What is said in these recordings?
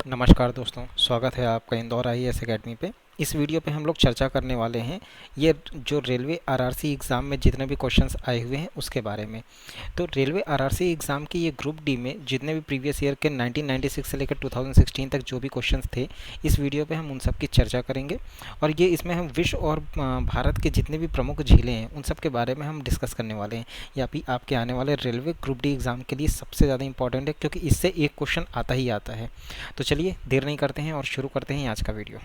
नमस्कार दोस्तों, स्वागत है आपका इंदौर आईएएस एकेडमी पे। इस वीडियो पे हम लोग चर्चा करने वाले हैं ये जो रेलवे आरआरसी एग्ज़ाम में जितने भी क्वेश्चंस आए हुए हैं उसके बारे में। तो रेलवे आरआरसी एग्ज़ाम की ये ग्रुप डी में जितने भी प्रीवियस ईयर के 1996 से लेकर 2016 तक जो भी क्वेश्चंस थे, इस वीडियो पे हम उन सब की चर्चा करेंगे। और ये इसमें हम विश्व और भारत के जितने भी प्रमुख झीलें हैं उन सब के बारे में हम डिस्कस करने वाले हैं। या भी आपके आने वाले रेलवे ग्रुप डी एग्ज़ाम के लिए सबसे ज़्यादा इंपॉर्टेंट है, क्योंकि इससे एक क्वेश्चन आता ही आता है। तो चलिए देर नहीं करते हैं और शुरू करते हैं आज का वीडियो।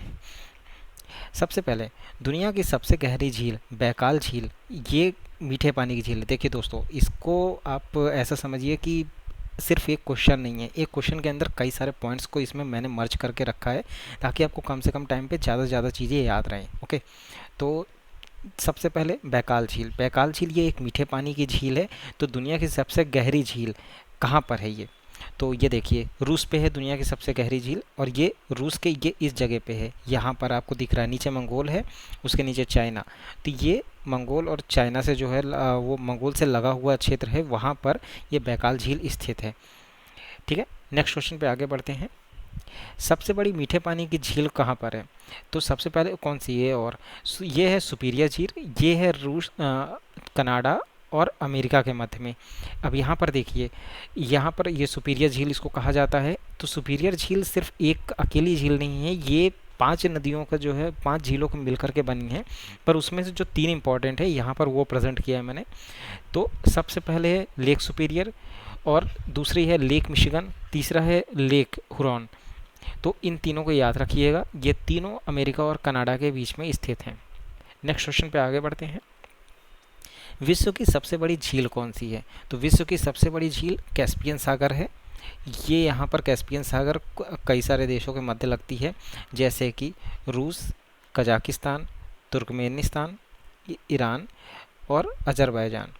सबसे पहले दुनिया की सबसे गहरी झील बैकाल झील, ये मीठे पानी की झील है। देखिए दोस्तों, इसको आप ऐसा समझिए कि सिर्फ एक क्वेश्चन नहीं है, एक क्वेश्चन के अंदर कई सारे पॉइंट्स को इसमें मैंने मर्ज करके रखा है ताकि आपको कम से कम टाइम पे ज़्यादा से ज़्यादा चीज़ें याद रहें। ओके, तो सबसे पहले बैकाल झील। बैकाल झील ये एक मीठे पानी की झील है। तो दुनिया की सबसे गहरी झील कहाँ पर है ये? तो ये देखिए, रूस पे है दुनिया की सबसे गहरी झील, और ये रूस के ये इस जगह पे है। यहाँ पर आपको दिख रहा है, नीचे मंगोल है, उसके नीचे चाइना। तो ये मंगोल और चाइना से जो है वो मंगोल से लगा हुआ क्षेत्र है, वहाँ पर ये बैकाल झील स्थित है। ठीक है, नेक्स्ट क्वेश्चन पे आगे बढ़ते हैं। सबसे बड़ी मीठे पानी की झील कहाँ पर है? तो सबसे पहले कौन सी है? और ये है सुपीरियर झील। ये है रूस, कनाडा और अमेरिका के मध्य में। अब यहाँ पर देखिए, यहाँ पर ये सुपीरियर झील इसको कहा जाता है। तो सुपीरियर झील सिर्फ एक अकेली झील नहीं है, ये 5 नदियों का जो है 5 झीलों को मिलकर के बनी है। पर उसमें से जो 3 इंपॉर्टेंट है यहाँ पर वो प्रेजेंट किया है मैंने। तो सबसे पहले है लेक सुपीरियर, और दूसरी है लेक मिशिगन, तीसरा है लेक हुरॉन। तो इन तीनों को याद रखिएगा, ये तीनों अमेरिका और कनाडा के बीच में स्थित हैं। नेक्स्ट क्वेश्चन पे आगे बढ़ते हैं। विश्व की सबसे बड़ी झील कौन सी है? तो विश्व की सबसे बड़ी झील कैस्पियन सागर है। ये यहाँ पर कैस्पियन सागर कई सारे देशों के मध्य लगती है, जैसे कि रूस, कजाकिस्तान, तुर्कमेनिस्तान, ईरान और अजरबैजान।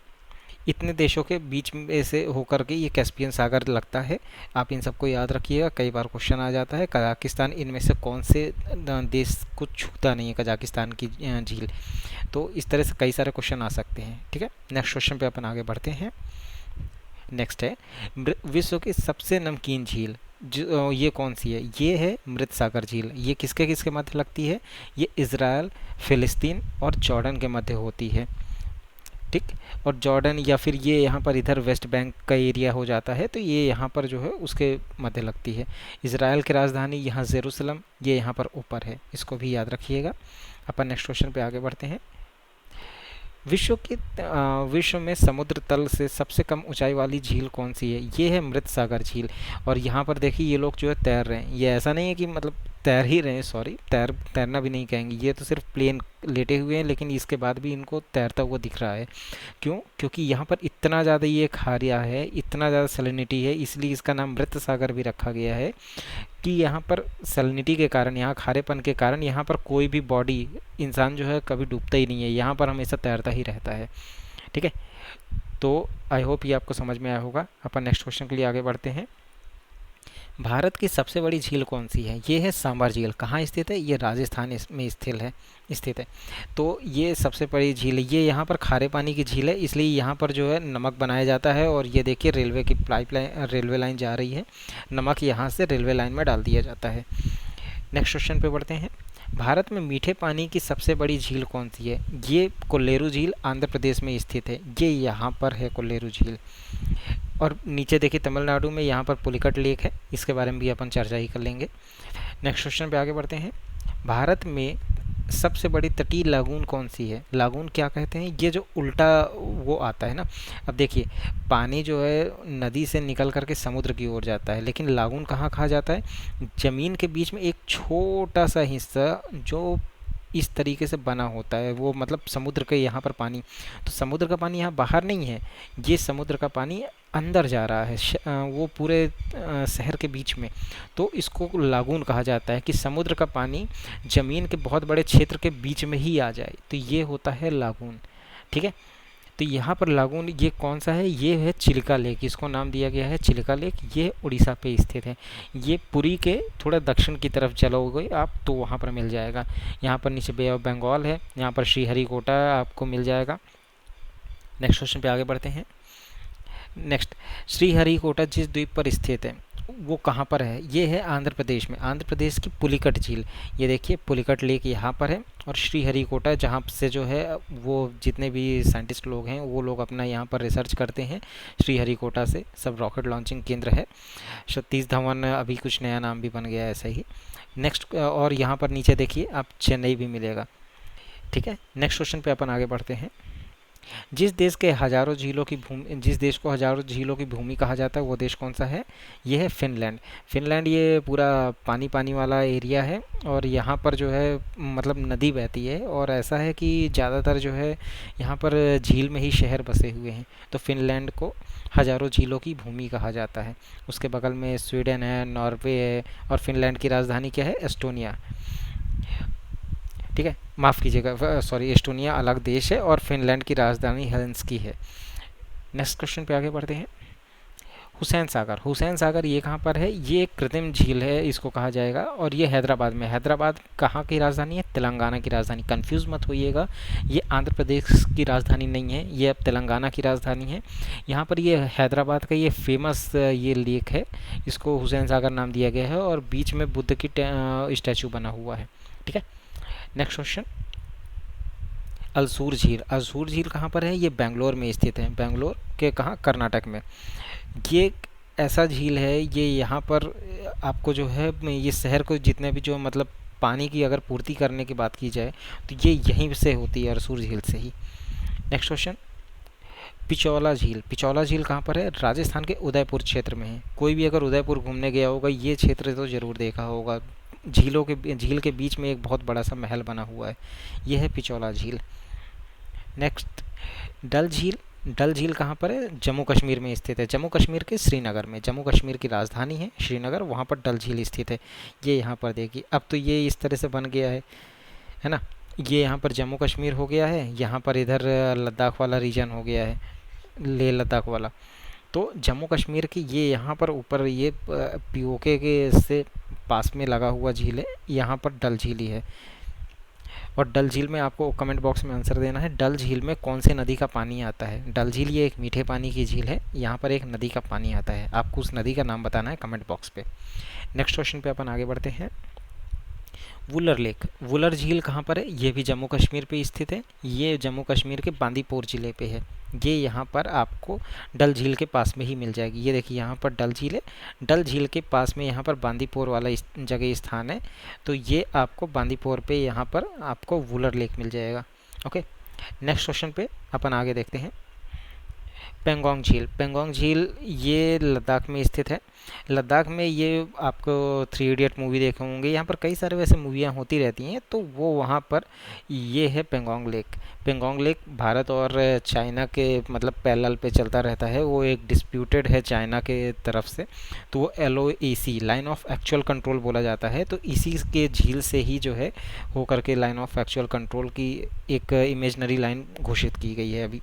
इतने देशों के बीच में से होकर के ये कैस्पियन सागर लगता है। आप इन सबको याद रखिएगा, कई बार क्वेश्चन आ जाता है। कजाकिस्तान इनमें से कौन से देश को छूता नहीं है कजाकिस्तान की झील? तो इस तरह से कई सारे क्वेश्चन आ सकते हैं। ठीक है, नेक्स्ट क्वेश्चन पे अपन आगे बढ़ते हैं। नेक्स्ट है विश्व की सबसे नमकीन झील, जो ये कौन सी है? ये है मृत सागर झील। ये किसके किसके मध्य लगती है? ये इज़राइल, फ़िलिस्तीन और जॉर्डन के मध्य होती है। ठीक, और जॉर्डन या फिर ये यहाँ पर इधर वेस्ट बैंक का एरिया हो जाता है, तो ये यहाँ पर जो है उसके मध्य लगती है। इज़राइल की राजधानी यहाँ जेरूसलम, ये यहाँ पर ऊपर है, इसको भी याद रखिएगा। अपन नेक्स्ट क्वेश्चन पे आगे बढ़ते हैं। विश्व में समुद्र तल से सबसे कम ऊंचाई वाली झील कौन सी है? ये है मृत सागर झील। और यहाँ पर देखिए, ये लोग जो है तैर रहे हैं। ये ऐसा नहीं है कि मतलब तैर ही रहे हैं, सॉरी, तैरना भी नहीं कहेंगे, ये तो सिर्फ प्लेन लेटे हुए हैं, लेकिन इसके बाद भी इनको तैरता हुआ दिख रहा है। क्यों? क्योंकि यहाँ पर इतना ज़्यादा ये खारिया है, इतना ज़्यादा सैलिनिटी है, इसलिए इसका नाम मृत सागर भी रखा गया है। कि यहाँ पर सैलिनिटी के कारण, यहाँ खारेपन के कारण, यहाँ पर कोई भी बॉडी इंसान जो है कभी डूबता ही नहीं है, यहाँ पर हमेशा तैरता ही रहता है। ठीक है, तो आई होप ये आपको समझ में आया होगा। अपन नेक्स्ट क्वेश्चन के लिए आगे बढ़ते हैं। भारत की सबसे बड़ी झील कौन सी है? ये है सांबर झील। कहाँ स्थित है? ये राजस्थान में स्थित है। तो ये सबसे बड़ी झील है। ये यहाँ पर खारे पानी की झील है, इसलिए यहाँ पर जो है नमक बनाया जाता है। और ये देखिए, रेलवे की रेलवे लाइन जा रही है, नमक यहाँ से रेलवे लाइन में डाल दिया जाता है। नेक्स्ट क्वेश्चन पे बढ़ते हैं। भारत में मीठे पानी की सबसे बड़ी झील कौन सी है? ये कोल्लेरू झील आंध्र प्रदेश में स्थित है। ये यहाँ पर है कोल्लेरू झील। और नीचे देखिए, तमिलनाडु में यहाँ पर पुलिकट लेक है, इसके बारे में भी अपन चर्चा ही कर लेंगे। नेक्स्ट क्वेश्चन पे आगे बढ़ते हैं। भारत में सबसे बड़ी तटीय लागून कौन सी है? लागून क्या कहते हैं? ये जो उल्टा वो आता है ना। अब देखिए, पानी जो है नदी से निकल करके समुद्र की ओर जाता है, लेकिन लागून कहाँ कहा जाता है? ज़मीन के बीच में एक छोटा सा हिस्सा जो इस तरीके से बना होता है, वो मतलब समुद्र के यहाँ पर पानी, तो समुद्र का पानी यहाँ बाहर नहीं है, ये समुद्र का पानी अंदर जा रहा है, वो पूरे शहर के बीच में। तो इसको लागून कहा जाता है कि समुद्र का पानी ज़मीन के बहुत बड़े क्षेत्र के बीच में ही आ जाए, तो ये होता है लागून। ठीक है, तो यहाँ पर लागून ये कौन सा है? ये है चिलिका लेक, इसको नाम दिया गया है चिलिका लेक। ये उड़ीसा पे स्थित है। ये पुरी के थोड़ा दक्षिण की तरफ चलोगे आप तो वहाँ पर मिल जाएगा। यहाँ पर नीचे बे ऑफ बंगाल है, यहाँ पर श्रीहरिकोटा आपको मिल जाएगा। नेक्स्ट क्वेश्चन पे आगे बढ़ते हैं। नेक्स्ट, श्रीहरिकोटा जिस द्वीप पर स्थित है वो कहाँ पर है? ये है आंध्र प्रदेश में, आंध्र प्रदेश की पुलिकट झील। ये देखिए पुलिकट लेक यहाँ पर है, और श्रीहरिकोटा जहाँ से जो है वो जितने भी साइंटिस्ट लोग हैं वो लोग अपना यहाँ पर रिसर्च करते हैं, श्रीहरिकोटा से सब रॉकेट लॉन्चिंग केंद्र है। सतीश धवन अभी कुछ नया नाम भी बन गया है ऐसा ही। नेक्स्ट, और यहाँ पर नीचे देखिए आप चेन्नई भी मिलेगा। ठीक है, नेक्स्ट क्वेश्चन पे अपन आगे बढ़ते हैं। जिस देश को हजारों झीलों की भूमि कहा जाता है वो देश कौन सा है? ये है फिनलैंड। फिनलैंड ये पूरा पानी पानी वाला एरिया है, और यहाँ पर जो है मतलब नदी बहती है, और ऐसा है कि ज़्यादातर जो है यहाँ पर झील में ही शहर बसे हुए हैं, तो फिनलैंड को हजारों झीलों की भूमि कहा जाता है। उसके बगल में स्वीडन है, नॉर्वे है, और फिनलैंड की राजधानी क्या है? एस्टोनिया। ठीक है, माफ़ कीजिएगा, सॉरी, एस्टोनिया अलग देश है और फिनलैंड की राजधानी हेल्सिंकी है। नेक्स्ट क्वेश्चन पे आगे बढ़ते हैं। हुसैन सागर, हुसैन सागर ये कहाँ पर है? ये एक कृत्रिम झील है इसको कहा जाएगा, और ये हैदराबाद में। हैदराबाद कहाँ की राजधानी है? तेलंगाना की राजधानी। कंफ्यूज मत होइएगा, ये आंध्र प्रदेश की राजधानी नहीं है, ये अब तेलंगाना की राजधानी है। यहाँ पर ये हैदराबाद का ये फेमस ये लेक है, इसको हुसैन सागर नाम दिया गया है, और बीच में बुद्ध की स्टैचू बना हुआ है। ठीक है, नेक्स्ट क्वेश्चन। अलसूर झील, अलसूर झील कहाँ पर है? ये बेंगलोर में स्थित है। बेंगलोर के कहाँ? कर्नाटक में। ये एक ऐसा झील है, ये यहाँ पर आपको जो है ये शहर को जितने भी जो मतलब पानी की अगर पूर्ति करने की बात की जाए तो ये यहीं से होती है, अलसूर झील से ही। Next question. पिचौला झील, पिचौला झील कहाँ पर है? राजस्थान के उदयपुर क्षेत्र में है। कोई भी अगर उदयपुर घूमने गया होगा ये क्षेत्र तो ज़रूर देखा होगा। झील के बीच में एक बहुत बड़ा सा महल बना हुआ है, यह है पिचौला झील। नेक्स्ट, डल झील। डल झील कहाँ पर है? जम्मू कश्मीर में स्थित है, जम्मू कश्मीर के श्रीनगर में। जम्मू कश्मीर की राजधानी है श्रीनगर, वहाँ पर डल झील स्थित है। ये यहाँ पर देखिए, अब तो ये इस तरह से बन गया है ना। ये यहाँ पर जम्मू कश्मीर हो गया है, यहाँ पर इधर लद्दाख वाला रीजन हो गया है, लेह लद्दाख वाला। तो जम्मू कश्मीर की ये यहाँ पर ऊपर ये पीओके के से पास में लगा हुआ झील है, यहाँ पर डल झील ही है। और डल झील में आपको कमेंट बॉक्स में आंसर देना है, डल झील में कौन से नदी का पानी आता है? डल झील ये एक मीठे पानी की झील है, यहाँ पर एक नदी का पानी आता है, आपको उस नदी का नाम बताना है कमेंट बॉक्स पे। नेक्स्ट क्वेश्चन पे अपन आगे बढ़ते हैं। वुलर लेक, वुलर झील कहाँ पर है? ये भी जम्मू कश्मीर पे स्थित है, ये जम्मू कश्मीर के बांदीपुर ज़िले पे है। ये यहाँ पर आपको डल झील के पास में ही मिल जाएगी। ये देखिए यहाँ पर डल झील है, डल झील के पास में यहाँ पर बांदीपुर वाला जगह स्थान है, तो ये आपको बांदीपुर पे यहाँ पर आपको वुलर लेक मिल जाएगा। ओके, नेक्स्ट क्वेश्चन पे अपन आगे देखते हैं। पेंगोंग झील, पेंगोंग झील ये लद्दाख में स्थित है। लद्दाख में ये आपको 3 इडियट मूवी देखे होंगे, यहाँ पर कई सारे वैसे मूवियाँ होती रहती हैं, तो वो वहाँ पर ये है पेंगोंग लेक। पेंगोंग लेक भारत और चाइना के मतलब पैरेलल पे चलता रहता है, वो एक डिस्प्यूटेड है चाइना के तरफ से, तो वो LOAC line of actual control बोला जाता है, तो इसी के झील से ही जो है होकर के लाइन ऑफ एक्चुअल कंट्रोल की एक इमेजनरी लाइन घोषित की गई है अभी।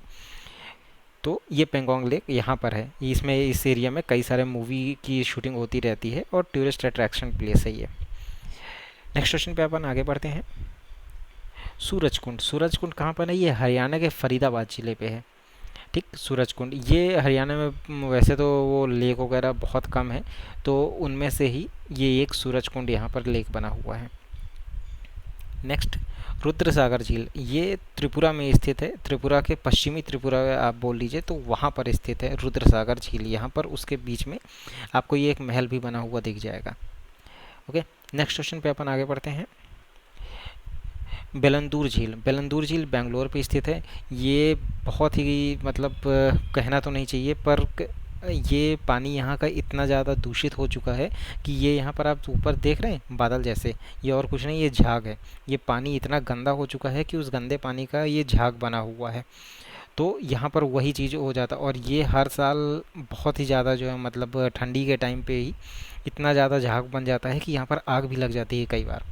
तो ये पेंगोंग लेक यहाँ पर है, इसमें इस एरिया में कई सारे मूवी की शूटिंग होती रहती है और टूरिस्ट अट्रैक्शन प्लेस है ये। नेक्स्ट क्वेश्चन पे अपन आगे बढ़ते हैं। सूरजकुंड, सूरजकुंड कहाँ पर है? ये हरियाणा के फरीदाबाद ज़िले पे है। ठीक, सूरजकुंड ये हरियाणा में वैसे तो वो लेक वगैरह बहुत कम है, तो उनमें से ही ये एक सूरजकुंड यहाँ पर लेक बना हुआ है। नेक्स्ट, रुद्र सागर झील, ये त्रिपुरा में स्थित है, त्रिपुरा के पश्चिमी त्रिपुरा आप बोल लीजिए, तो वहाँ पर स्थित है रुद्र सागर झील। यहाँ पर उसके बीच में आपको ये एक महल भी बना हुआ दिख जाएगा। ओके, नेक्स्ट क्वेश्चन पे अपन आगे बढ़ते हैं। बेलंदूर झील, बेलंदूर झील बेंगलोर पे स्थित है। ये बहुत ही मतलब कहना तो नहीं चाहिए, पर ये पानी यहाँ का इतना ज़्यादा दूषित हो चुका है कि ये यहाँ पर आप ऊपर देख रहे हैं बादल जैसे, ये और कुछ नहीं, ये झाग है। ये पानी इतना गंदा हो चुका है कि उस गंदे पानी का ये झाग बना हुआ है, तो यहाँ पर वही चीज़ हो जाता। और ये हर साल बहुत ही ज़्यादा जो है मतलब ठंडी के टाइम पे ही इतना ज़्यादा झाग बन जाता है कि यहाँ पर आग भी लग जाती है कई बार।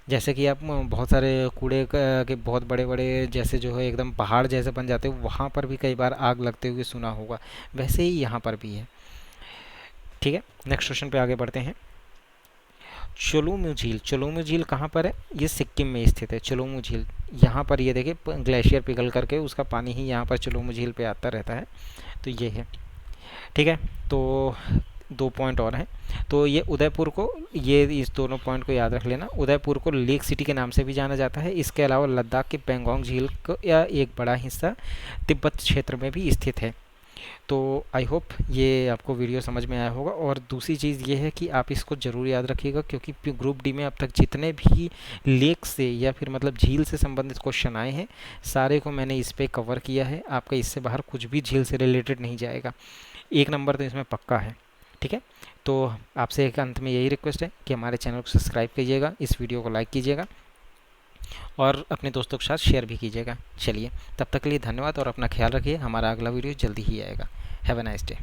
जैसे कि आप बहुत सारे कूड़े के बहुत बड़े बड़े जैसे जो है एकदम पहाड़ जैसे बन जाते हैं, वहाँ पर भी कई बार आग लगते हुए सुना होगा, वैसे ही यहाँ पर भी है। ठीक है, नेक्स्ट क्वेश्चन पे आगे बढ़ते हैं। चोलुमु झील, चोलुमु झील कहाँ पर है? ये सिक्किम में स्थित है चोलुमु झील। यहाँ पर ये देखिए ग्लेशियर पिघल करके उसका पानी ही यहाँ पर चोलुमु झील पे आता रहता है, तो ये है। ठीक है, तो 2 पॉइंट और हैं। तो ये उदयपुर को, ये इस दोनों पॉइंट को याद रख लेना, उदयपुर को लेक सिटी के नाम से भी जाना जाता है। इसके अलावा लद्दाख के पेंगोंग झील का एक बड़ा हिस्सा तिब्बत क्षेत्र में भी स्थित है। तो आई होप ये आपको वीडियो समझ में आया होगा। और दूसरी चीज़ ये है कि आप इसको ज़रूर याद रखिएगा, क्योंकि ग्रुप डी में अब तक जितने भी लेक से या फिर मतलब झील से संबंधित क्वेश्चन आए हैं, सारे को मैंने इस पे कवर किया है। आपका इससे बाहर कुछ भी झील से रिलेटेड नहीं जाएगा। 1 नंबर तो इसमें पक्का है। ठीक है, तो आपसे एक अंत में यही रिक्वेस्ट है कि हमारे चैनल को सब्सक्राइब कीजिएगा, इस वीडियो को लाइक कीजिएगा और अपने दोस्तों के साथ शेयर भी कीजिएगा। चलिए, तब तक के लिए धन्यवाद और अपना ख्याल रखिए। हमारा अगला वीडियो जल्दी ही आएगा। Have a nice day.